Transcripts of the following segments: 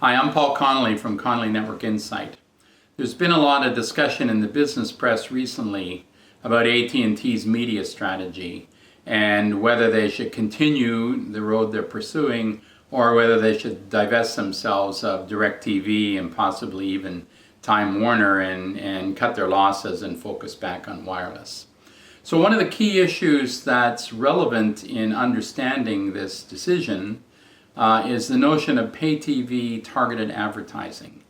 Hi, I'm Paul Connolly from Connolly Network Insight. There's been a lot of discussion in the business press recently about AT&T's media strategy and whether they should continue the road they're pursuing or whether they should divest themselves of DirecTV and possibly even Time Warner and cut their losses and focus back on wireless. So one of the key issues that's relevant in understanding this decision is the notion of pay TV targeted advertising.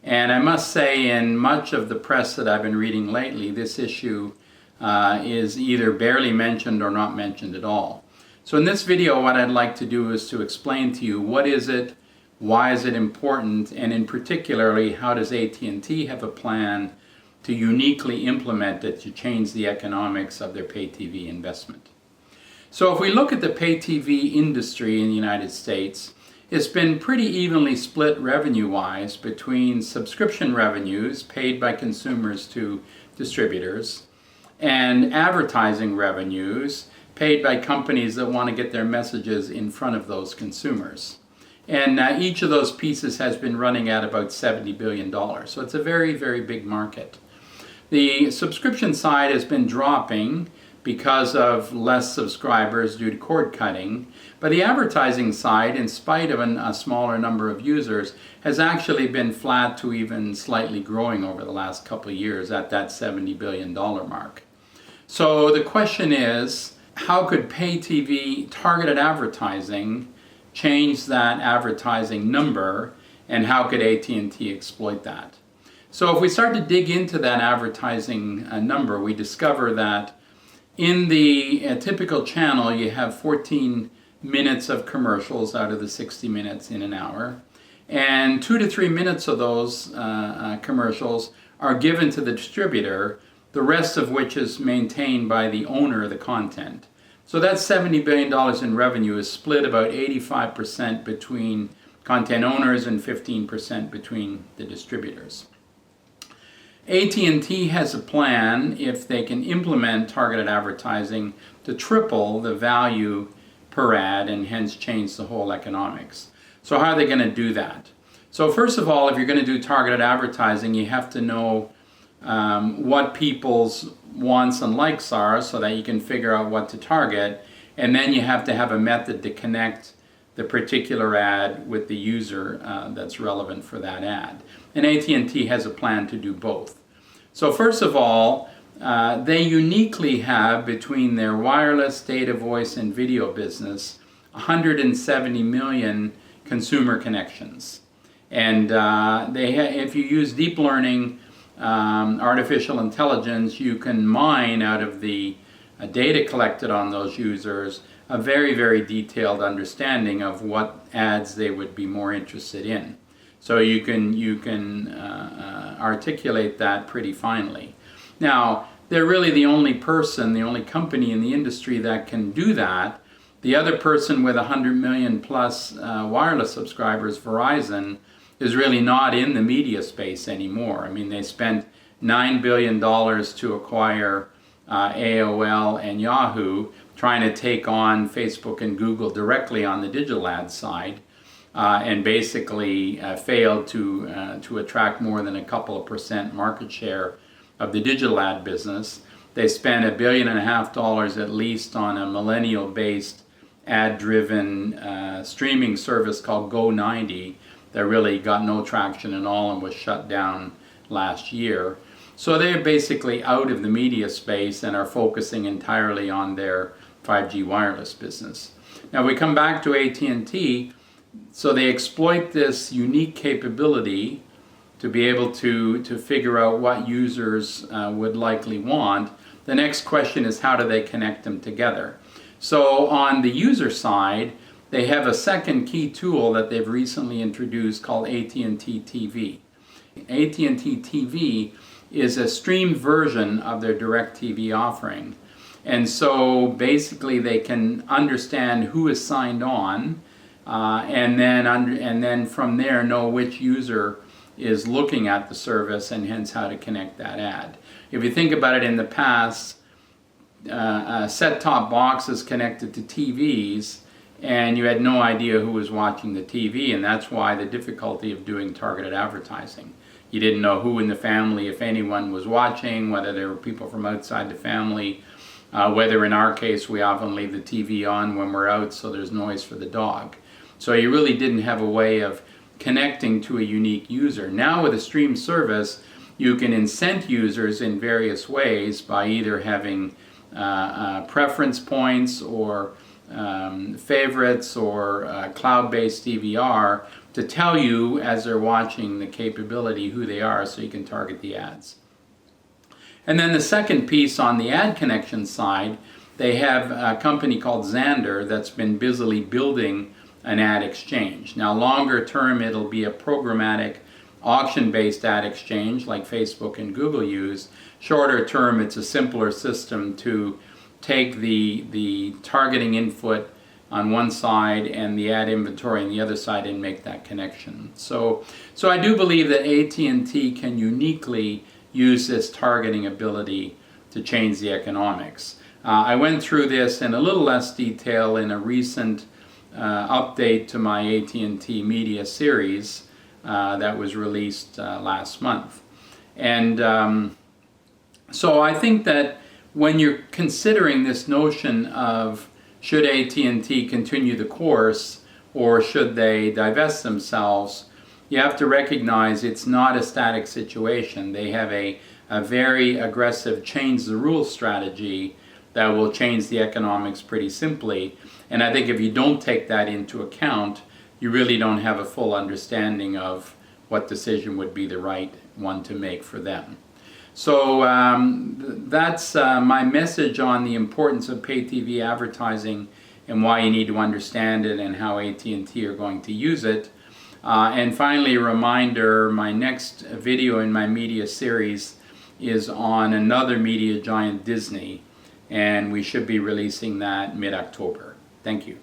And I must say, in much of the press that I've been reading lately, this issue is either barely mentioned or not mentioned at all. So in this video, what I'd like to do is to explain to you what is it, why is it important, and in particularly, how does AT&T have a plan to uniquely implement it to change the economics of their pay TV investment. So if we look at the pay TV industry in the United States, it's been pretty evenly split revenue-wise between subscription revenues paid by consumers to distributors and advertising revenues paid by companies that want to get their messages in front of those consumers. And each of those pieces has been running at about $70 billion. So it's a very, very big market. The subscription side has been dropping because of less subscribers due to cord cutting, but the advertising side, in spite of a smaller number of users, has actually been flat to even slightly growing over the last couple of years at that $70 billion mark. So the question is, how could pay TV targeted advertising change that advertising number, and how could AT&T exploit that? So if we start to dig into that advertising number, we discover that in the typical channel, you have 14 minutes of commercials out of the 60 minutes in an hour. And 2 to 3 minutes of those commercials are given to the distributor, the rest of which is maintained by the owner of the content. So that $70 billion in revenue is split about 85% between content owners and 15% between the distributors. AT&T has a plan, if they can implement targeted advertising, to triple the value per ad and hence change the whole economics. So how are they going to do that? So first of all, if you're going to do targeted advertising, you have to know what people's wants and likes are so that you can figure out what to target, and then you have to have a method to connect the particular ad with the user that's relevant for that ad. And AT&T has a plan to do both. So first of all, they uniquely have, between their wireless, data, voice, and video business, 170 million consumer connections. And if you use deep learning, artificial intelligence, you can mine out of the data collected on those users a very, very detailed understanding of what ads they would be more interested in. So you can articulate that pretty finely. Now, they're really the only person, the only company in the industry that can do that. The other person with 100 million plus wireless subscribers, VERIZON, is really not in the media space anymore. I mean, they spent $9 billion to acquire AOL and Yahoo, trying to take on Facebook and Google directly on the digital ad side, and basically failed to attract more than a couple of percent market share of the digital ad business. They spent $1.5 billion at least on a millennial-based ad-driven streaming service called Go90 that really got no traction at all and was shut down last year. So they're basically out of the media space and are focusing entirely on their 5G wireless business. Now we come back to AT&T. So they exploit this unique capability to be able to figure out what users would likely want. The next question is, how do they connect them together? So on the user side, they have a second key tool that they've recently introduced called AT&T TV. AT&T TV is a streamed version of their DirecTV offering. And so basically they can understand who is signed on, and then from there know which user is looking at the service and hence how to connect that ad. If you think about it, in the past, set-top boxes connected to TVs and you had no idea who was watching the TV, and that's why the difficulty of doing targeted advertising. You didn't know who in the family, if anyone, was watching, whether there were people from outside the family, whether in our case we often leave the TV on when we're out so there's noise for the dog. So you really didn't have a way of connecting to a unique user. Now with a stream service, you can incent users in various ways by either having preference points or favorites or cloud-based DVR to tell you as they're watching the capability who they are so you can target the ads. And then the second piece on the ad connection side, they have a company called Xandr that's been busily building an ad exchange. Now longer term it'll be a programmatic auction-based ad exchange like Facebook and Google use. Shorter term it's a simpler system to take the targeting input on one side and the ad inventory on the other side and make that connection. So I do believe that AT&T can uniquely use this targeting ability to change the economics. I went through this in a little less detail in a recent update to my AT&T media series that was released last month. And so I think that when you're considering this notion of should AT&T continue the course or should they divest themselves, you have to recognize it's not a static situation. They have a very aggressive change the rules strategy that will change the economics pretty simply. And I think if you don't take that into account, you really don't have a full understanding of what decision would be the right one to make for them. So that's my message on the importance of pay TV advertising and why you need to understand it and how AT&T are going to use it. And finally, a reminder, my next video in my media series is on another media giant, Disney, and we should be releasing that mid-October. Thank you.